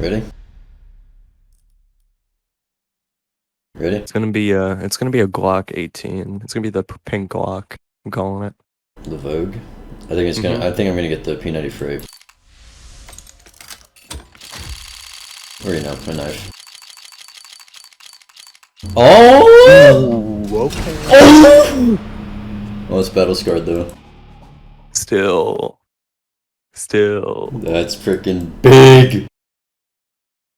Ready? Ready? It's gonna be a Glock 18. It's gonna be the pink Glock. I'm calling it. The Vogue. I think it's gonna. I think I'm gonna get the P90 Where you know my knife. Oh! Ooh, okay. Oh! Oh, it's battle scarred though. Still. That's freaking big.